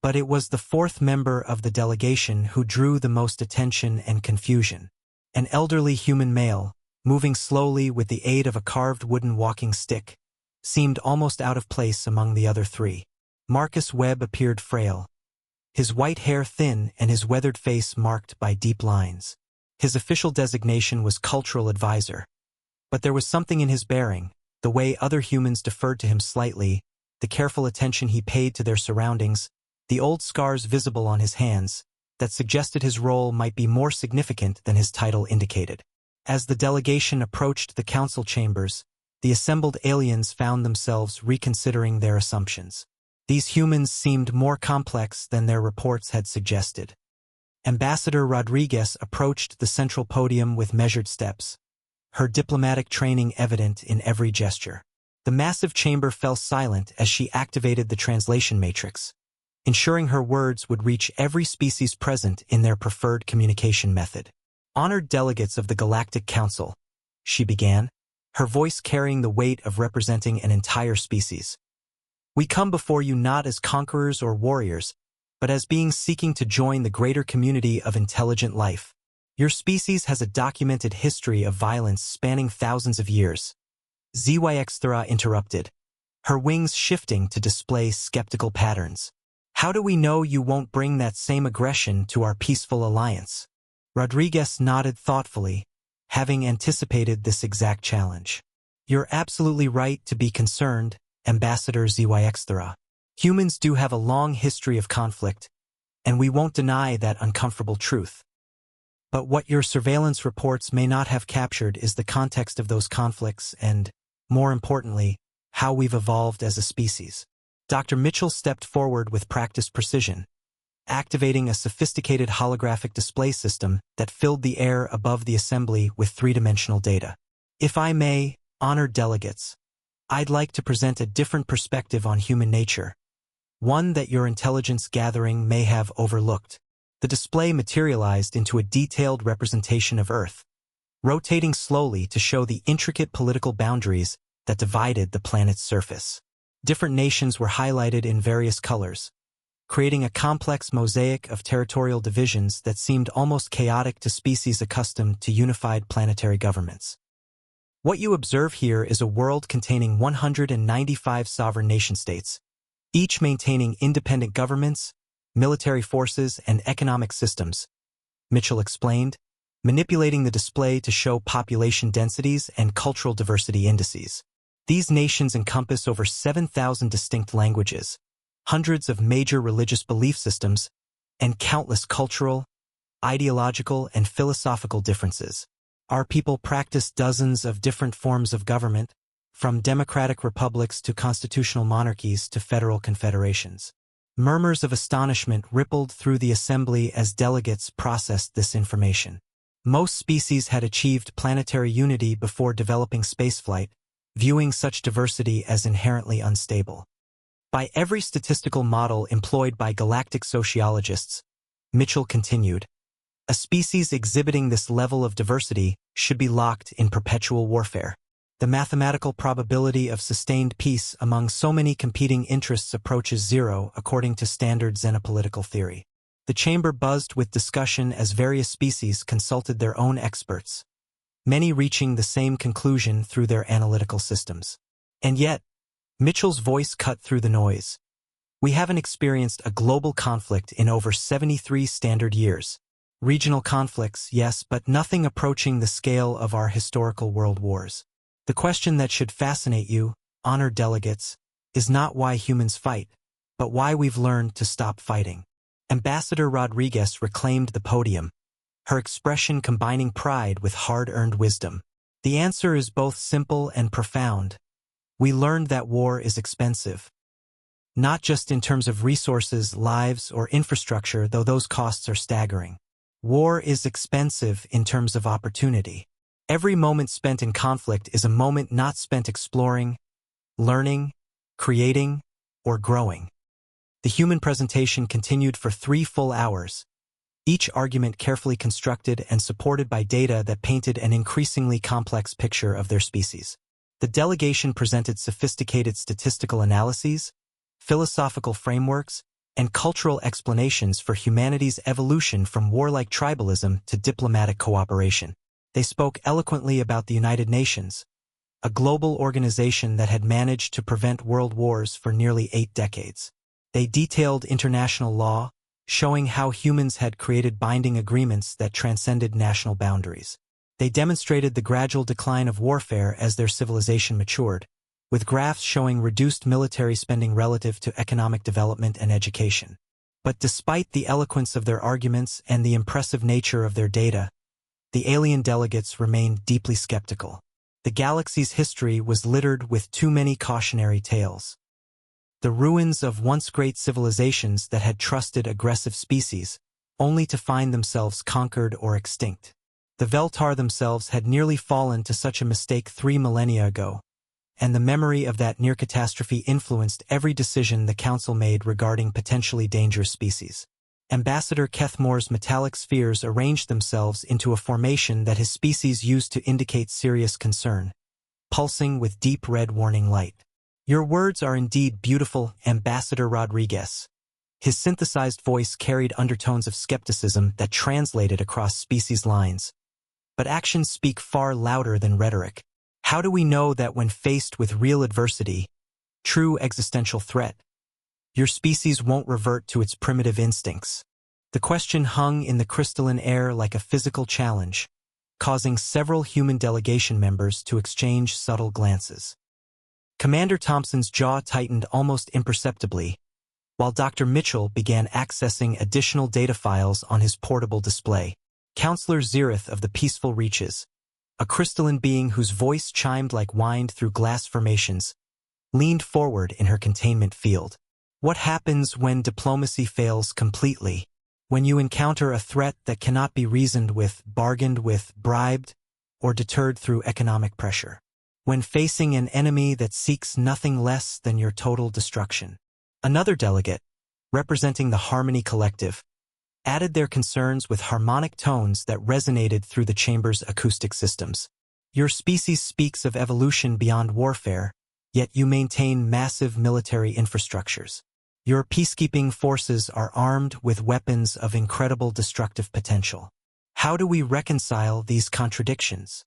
But it was the fourth member of the delegation who drew the most attention and confusion. An elderly human male, moving slowly with the aid of a carved wooden walking stick, seemed almost out of place among the other three. Marcus Webb appeared frail, his white hair thin and his weathered face marked by deep lines. His official designation was cultural advisor. But there was something in his bearing, the way other humans deferred to him slightly, the careful attention he paid to their surroundings, the old scars visible on his hands, that suggested his role might be more significant than his title indicated. As the delegation approached the council chambers, the assembled aliens found themselves reconsidering their assumptions. These humans seemed more complex than their reports had suggested. Ambassador Rodriguez approached the central podium with measured steps, her diplomatic training evident in every gesture. The massive chamber fell silent as she activated the translation matrix, ensuring her words would reach every species present in their preferred communication method. "Honored delegates of the Galactic Council," she began, her voice carrying the weight of representing an entire species. "We come before you not as conquerors or warriors, but as beings seeking to join the greater community of intelligent life. Your species has a documented history of violence spanning thousands of years." HFY interrupted, her wings shifting to display skeptical patterns. "How do we know you won't bring that same aggression to our peaceful alliance?" Rodriguez nodded thoughtfully, having anticipated this exact challenge. "You're absolutely right to be concerned, Ambassador HFY. Humans do have a long history of conflict, and we won't deny that uncomfortable truth. But what your surveillance reports may not have captured is the context of those conflicts and, more importantly, how we've evolved as a species." Dr. Mitchell stepped forward with practiced precision, activating a sophisticated holographic display system that filled the air above the assembly with three-dimensional data. "If I may, honored delegates, I'd like to present a different perspective on human nature, one that your intelligence gathering may have overlooked." The display materialized into a detailed representation of Earth, rotating slowly to show the intricate political boundaries that divided the planet's surface. Different nations were highlighted in various colors, creating a complex mosaic of territorial divisions that seemed almost chaotic to species accustomed to unified planetary governments. What you observe here is a world containing 195 sovereign nation-states, each maintaining independent governments, military forces, and economic systems, Mitchell explained, manipulating the display to show population densities and cultural diversity indices. These nations encompass over 7,000 distinct languages, hundreds of major religious belief systems, and countless cultural, ideological, and philosophical differences. Our people practice dozens of different forms of government, from democratic republics to constitutional monarchies to federal confederations. Murmurs of astonishment rippled through the assembly as delegates processed this information. Most species had achieved planetary unity before developing spaceflight, viewing such diversity as inherently unstable. By every statistical model employed by galactic sociologists, Mitchell continued, a species exhibiting this level of diversity should be locked in perpetual warfare. The mathematical probability of sustained peace among so many competing interests approaches zero according to standard xenopolitical theory. The chamber buzzed with discussion as various species consulted their own experts, many reaching the same conclusion through their analytical systems. And yet, Mitchell's voice cut through the noise. We haven't experienced a global conflict in over 73 standard years. Regional conflicts, yes, but nothing approaching the scale of our historical world wars. The question that should fascinate you, honored delegates, is not why humans fight, but why we've learned to stop fighting. Ambassador Rodriguez reclaimed the podium, her expression combining pride with hard-earned wisdom. The answer is both simple and profound. We learned that war is expensive. Not just in terms of resources, lives, or infrastructure, though those costs are staggering. War is expensive in terms of opportunity. Every moment spent in conflict is a moment not spent exploring, learning, creating, or growing. The human presentation continued for 3 full hours, each argument carefully constructed and supported by data that painted an increasingly complex picture of their species. The delegation presented sophisticated statistical analyses, philosophical frameworks, and cultural explanations for humanity's evolution from warlike tribalism to diplomatic cooperation. They spoke eloquently about the United Nations, a global organization that had managed to prevent world wars for nearly 8 decades. They detailed international law, showing how humans had created binding agreements that transcended national boundaries. They demonstrated the gradual decline of warfare as their civilization matured, with graphs showing reduced military spending relative to economic development and education. But despite the eloquence of their arguments and the impressive nature of their data, the alien delegates remained deeply skeptical. The galaxy's history was littered with too many cautionary tales. The ruins of once great civilizations that had trusted aggressive species, only to find themselves conquered or extinct. The Veltar themselves had nearly fallen to such a mistake 3 millennia ago, and the memory of that near catastrophe influenced every decision the Council made regarding potentially dangerous species. Ambassador Kethmore's metallic spheres arranged themselves into a formation that his species used to indicate serious concern, pulsing with deep red warning light. "Your words are indeed beautiful, Ambassador Rodriguez." His synthesized voice carried undertones of skepticism that translated across species lines. But actions speak far louder than rhetoric. How do we know that when faced with real adversity, true existential threat, your species won't revert to its primitive instincts? The question hung in the crystalline air like a physical challenge, causing several human delegation members to exchange subtle glances. Commander Thompson's jaw tightened almost imperceptibly, while Dr. Mitchell began accessing additional data files on his portable display. Counselor Zirith of the Peaceful Reaches, a crystalline being whose voice chimed like wind through glass formations, leaned forward in her containment field. What happens when diplomacy fails completely? When you encounter a threat that cannot be reasoned with, bargained with, bribed, or deterred through economic pressure? When facing an enemy that seeks nothing less than your total destruction? Another delegate, representing the Harmony Collective, added their concerns with harmonic tones that resonated through the chamber's acoustic systems. Your species speaks of evolution beyond warfare, yet you maintain massive military infrastructures. Your peacekeeping forces are armed with weapons of incredible destructive potential. How do we reconcile these contradictions?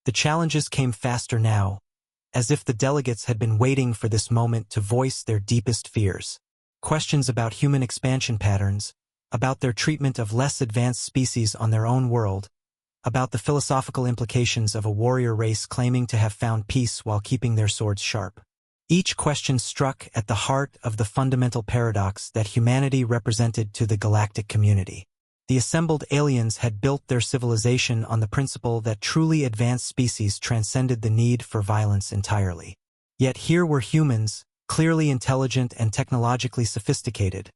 The challenges came faster now, as if the delegates had been waiting for this moment to voice their deepest fears. Questions about human expansion patterns, about their treatment of less advanced species on their own world, about the philosophical implications of a warrior race claiming to have found peace while keeping their swords sharp. Each question struck at the heart of the fundamental paradox that humanity represented to the galactic community. The assembled aliens had built their civilization on the principle that truly advanced species transcended the need for violence entirely. Yet here were humans, clearly intelligent and technologically sophisticated,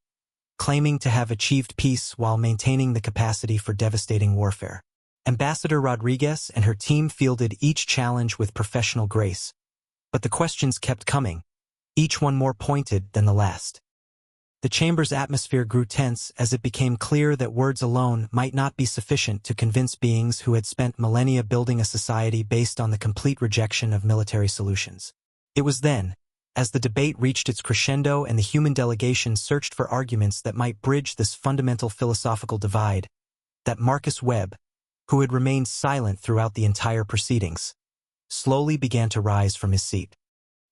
claiming to have achieved peace while maintaining the capacity for devastating warfare. Ambassador Rodriguez and her team fielded each challenge with professional grace, but the questions kept coming, each one more pointed than the last. The chamber's atmosphere grew tense as it became clear that words alone might not be sufficient to convince beings who had spent millennia building a society based on the complete rejection of military solutions. It was then, as the debate reached its crescendo and the human delegation searched for arguments that might bridge this fundamental philosophical divide, that Marcus Webb, who had remained silent throughout the entire proceedings, slowly began to rise from his seat.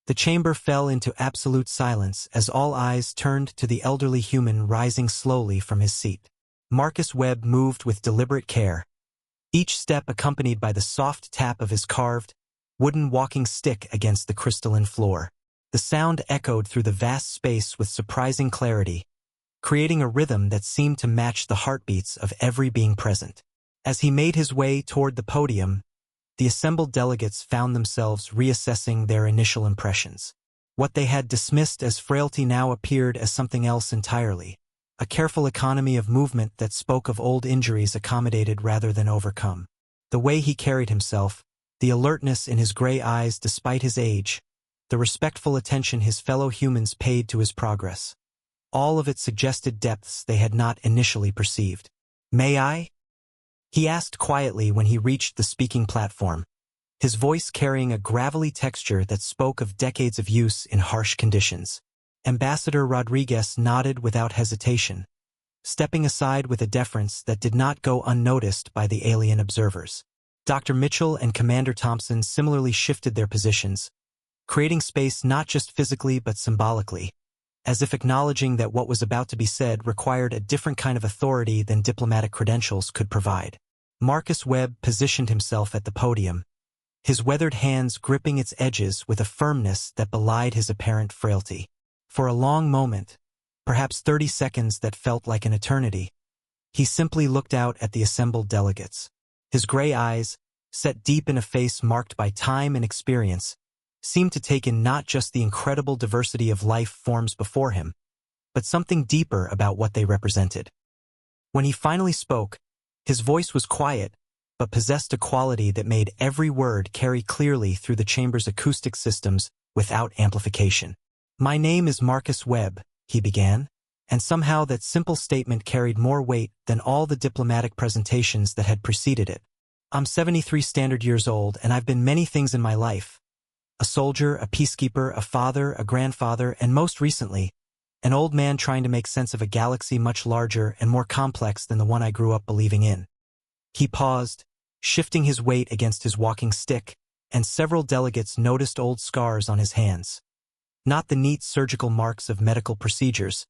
The chamber fell into absolute silence as all eyes turned to the elderly human rising slowly from his seat. Marcus Webb moved with deliberate care, each step accompanied by the soft tap of his carved, wooden walking stick against the crystalline floor. The sound echoed through the vast space with surprising clarity, creating a rhythm that seemed to match the heartbeats of every being present. As he made his way toward the podium, the assembled delegates found themselves reassessing their initial impressions. What they had dismissed as frailty now appeared as something else entirely, a careful economy of movement that spoke of old injuries accommodated rather than overcome. The way he carried himself, the alertness in his gray eyes despite his age, the respectful attention his fellow humans paid to his progress. All of it suggested depths they had not initially perceived. "May I?" he asked quietly when he reached the speaking platform, his voice carrying a gravelly texture that spoke of decades of use in harsh conditions. Ambassador Rodriguez nodded without hesitation, stepping aside with a deference that did not go unnoticed by the alien observers. Dr. Mitchell and Commander Thompson similarly shifted their positions, creating space not just physically but symbolically, as if acknowledging that what was about to be said required a different kind of authority than diplomatic credentials could provide. Marcus Webb positioned himself at the podium, his weathered hands gripping its edges with a firmness that belied his apparent frailty. For a long moment, perhaps 30 seconds that felt like an eternity, he simply looked out at the assembled delegates. His gray eyes, set deep in a face marked by time and experience, seemed to take in not just the incredible diversity of life forms before him, but something deeper about what they represented. When he finally spoke, his voice was quiet, but possessed a quality that made every word carry clearly through the chamber's acoustic systems without amplification. "My name is Marcus Webb," he began, and somehow that simple statement carried more weight than all the diplomatic presentations that had preceded it. "I'm 73 standard years old, and I've been many things in my life. A soldier, a peacekeeper, a father, a grandfather, and most recently, an old man trying to make sense of a galaxy much larger and more complex than the one I grew up believing in." He paused, shifting his weight against his walking stick, and several delegates noticed old scars on his hands. Not the neat surgical marks of medical procedures,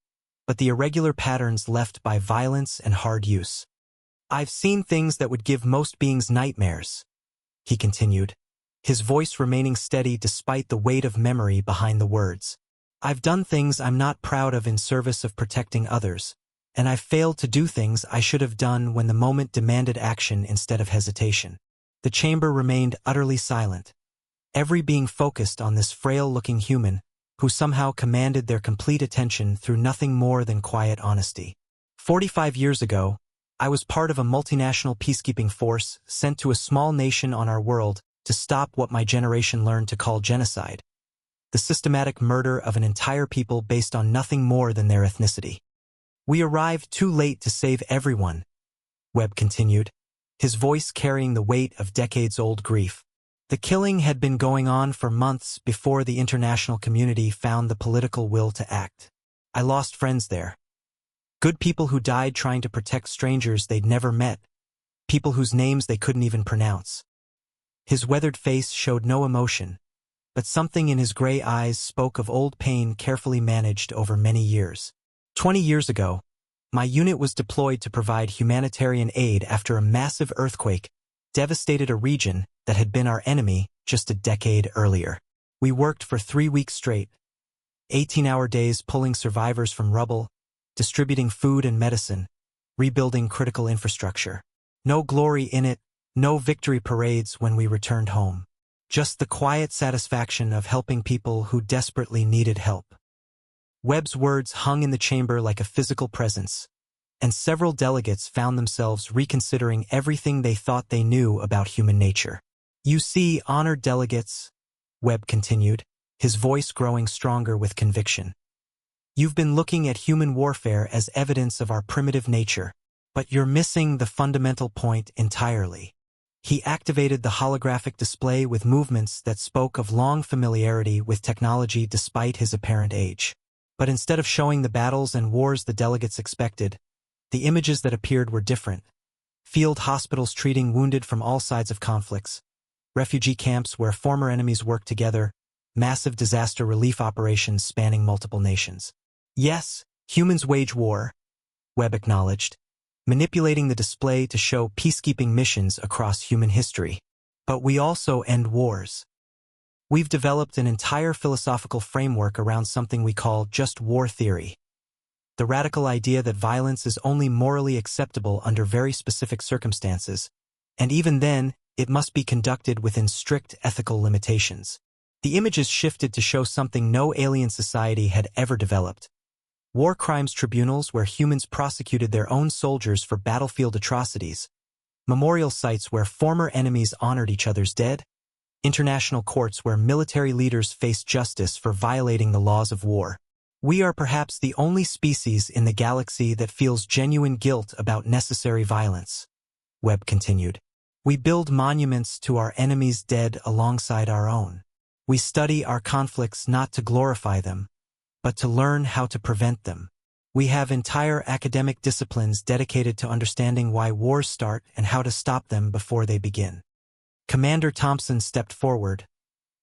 but the irregular patterns left by violence and hard use. "I've seen things that would give most beings nightmares," he continued, his voice remaining steady despite the weight of memory behind the words. "I've done things I'm not proud of in service of protecting others, and I've failed to do things I should have done when the moment demanded action instead of hesitation." The chamber remained utterly silent, every being focused on this frail-looking human who somehow commanded their complete attention through nothing more than quiet honesty. 45 years ago, I was part of a multinational peacekeeping force sent to a small nation on our world to stop what my generation learned to call genocide, the systematic murder of an entire people based on nothing more than their ethnicity. "We arrived too late to save everyone," Webb continued, his voice carrying the weight of decades-old grief. "The killing had been going on for months before the international community found the political will to act. I lost friends there. Good people who died trying to protect strangers they'd never met, people whose names they couldn't even pronounce." His weathered face showed no emotion, but something in his gray eyes spoke of old pain carefully managed over many years. 20 years ago, my unit was deployed to provide humanitarian aid after a massive earthquake devastated a region that had been our enemy just a decade earlier. We worked for 3 weeks straight, 18-hour days pulling survivors from rubble, distributing food and medicine, rebuilding critical infrastructure. No glory in it, no victory parades when we returned home. Just the quiet satisfaction of helping people who desperately needed help. Webb's words hung in the chamber like a physical presence, and several delegates found themselves reconsidering everything they thought they knew about human nature. "You see, honored delegates," Webb continued, his voice growing stronger with conviction. "You've been looking at human warfare as evidence of our primitive nature, but you're missing the fundamental point entirely." He activated the holographic display with movements that spoke of long familiarity with technology despite his apparent age. But instead of showing the battles and wars the delegates expected, the images that appeared were different. Field hospitals treating wounded from all sides of conflicts, refugee camps where former enemies worked together, massive disaster relief operations spanning multiple nations. "Yes, humans wage war," Webb acknowledged, manipulating the display to show peacekeeping missions across human history. "But we also end wars. We've developed an entire philosophical framework around something we call just war theory. The radical idea that violence is only morally acceptable under very specific circumstances, and even then, it must be conducted within strict ethical limitations." The images shifted to show something no alien society had ever developed. War crimes tribunals where humans prosecuted their own soldiers for battlefield atrocities, memorial sites where former enemies honored each other's dead, international courts where military leaders faced justice for violating the laws of war. "We are perhaps the only species in the galaxy that feels genuine guilt about necessary violence," Webb continued. "We build monuments to our enemies' dead alongside our own. We study our conflicts not to glorify them, but to learn how to prevent them. We have entire academic disciplines dedicated to understanding why wars start and how to stop them before they begin. Commander Thompson stepped forward,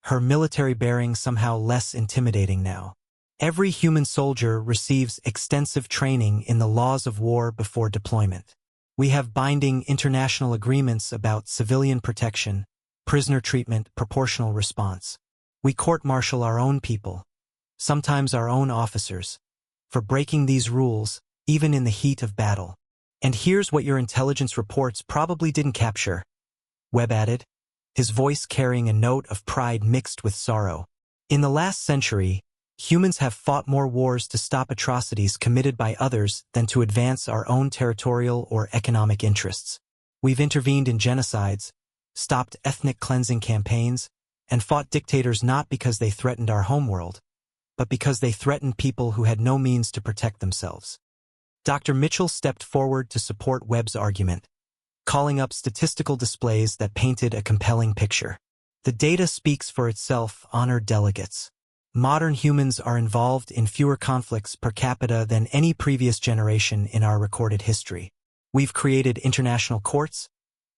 her military bearing somehow less intimidating now. Every human soldier receives extensive training in the laws of war before deployment. We have binding international agreements about civilian protection, prisoner treatment, proportional response. We court-martial our own people, sometimes our own officers, for breaking these rules, even in the heat of battle. And here's what your intelligence reports probably didn't capture, Webb added, his voice carrying a note of pride mixed with sorrow. In the last century, humans have fought more wars to stop atrocities committed by others than to advance our own territorial or economic interests. We've intervened in genocides, stopped ethnic cleansing campaigns, and fought dictators not because they threatened our homeworld, but because they threatened people who had no means to protect themselves. Dr. Mitchell stepped forward to support Webb's argument, calling up statistical displays that painted a compelling picture. The data speaks for itself, honored delegates. Modern humans are involved in fewer conflicts per capita than any previous generation in our recorded history. We've created international courts,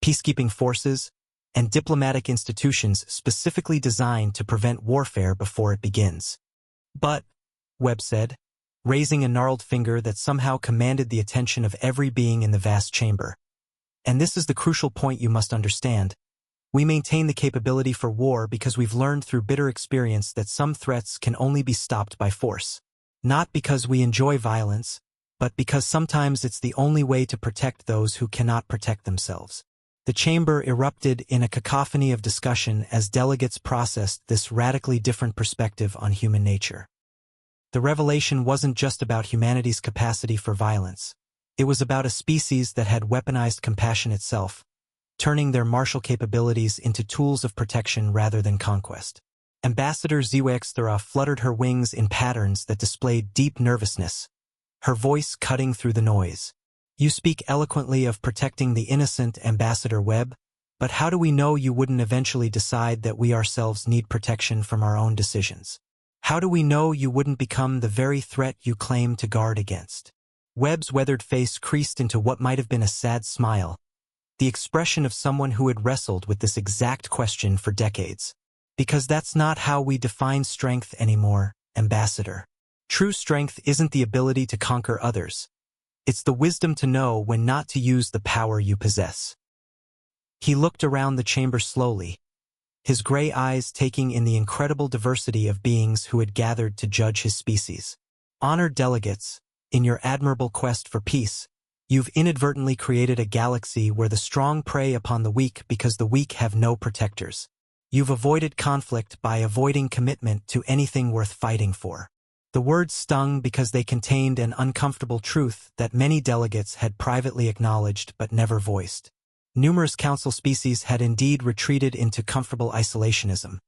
peacekeeping forces, and diplomatic institutions specifically designed to prevent warfare before it begins. But, Webb said, raising a gnarled finger that somehow commanded the attention of every being in the vast chamber. And this is the crucial point you must understand. We maintain the capability for war because we've learned through bitter experience that some threats can only be stopped by force. Not because we enjoy violence, but because sometimes it's the only way to protect those who cannot protect themselves. The chamber erupted in a cacophony of discussion as delegates processed this radically different perspective on human nature. The revelation wasn't just about humanity's capacity for violence. It was about a species that had weaponized compassion itself, turning their martial capabilities into tools of protection rather than conquest. Ambassador Ziwexthera fluttered her wings in patterns that displayed deep nervousness, her voice cutting through the noise. You speak eloquently of protecting the innocent, Ambassador Webb, but how do we know you wouldn't eventually decide that we ourselves need protection from our own decisions? How do we know you wouldn't become the very threat you claim to guard against? Webb's weathered face creased into what might have been a sad smile, the expression of someone who had wrestled with this exact question for decades. Because that's not how we define strength anymore, Ambassador. True strength isn't the ability to conquer others. It's the wisdom to know when not to use the power you possess. He looked around the chamber slowly, his gray eyes taking in the incredible diversity of beings who had gathered to judge his species. Honored delegates, in your admirable quest for peace, you've inadvertently created a galaxy where the strong prey upon the weak because the weak have no protectors. You've avoided conflict by avoiding commitment to anything worth fighting for. The words stung because they contained an uncomfortable truth that many delegates had privately acknowledged but never voiced. Numerous council species had indeed retreated into comfortable isolationism,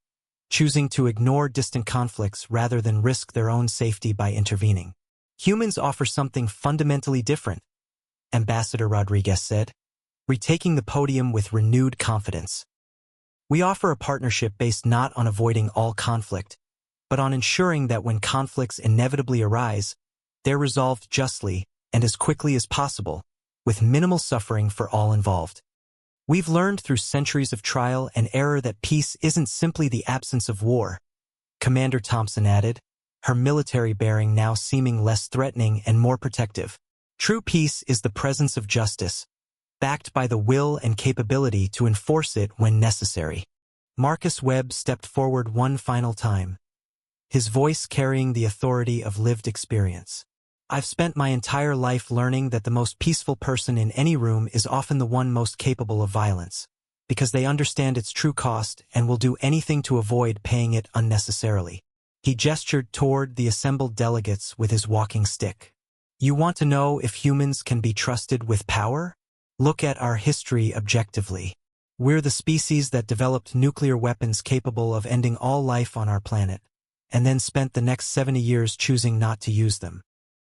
choosing to ignore distant conflicts rather than risk their own safety by intervening. Humans offer something fundamentally different, Ambassador Rodriguez said, retaking the podium with renewed confidence. We offer a partnership based not on avoiding all conflict, but on ensuring that when conflicts inevitably arise, they're resolved justly and as quickly as possible, with minimal suffering for all involved. We've learned through centuries of trial and error that peace isn't simply the absence of war, Commander Thompson added, her military bearing now seeming less threatening and more protective. True peace is the presence of justice, backed by the will and capability to enforce it when necessary. Marcus Webb stepped forward one final time, his voice carrying the authority of lived experience. I've spent my entire life learning that the most peaceful person in any room is often the one most capable of violence, because they understand its true cost and will do anything to avoid paying it unnecessarily. He gestured toward the assembled delegates with his walking stick. You want to know if humans can be trusted with power? Look at our history objectively. We're the species that developed nuclear weapons capable of ending all life on our planet, and then spent the next 70 years choosing not to use them.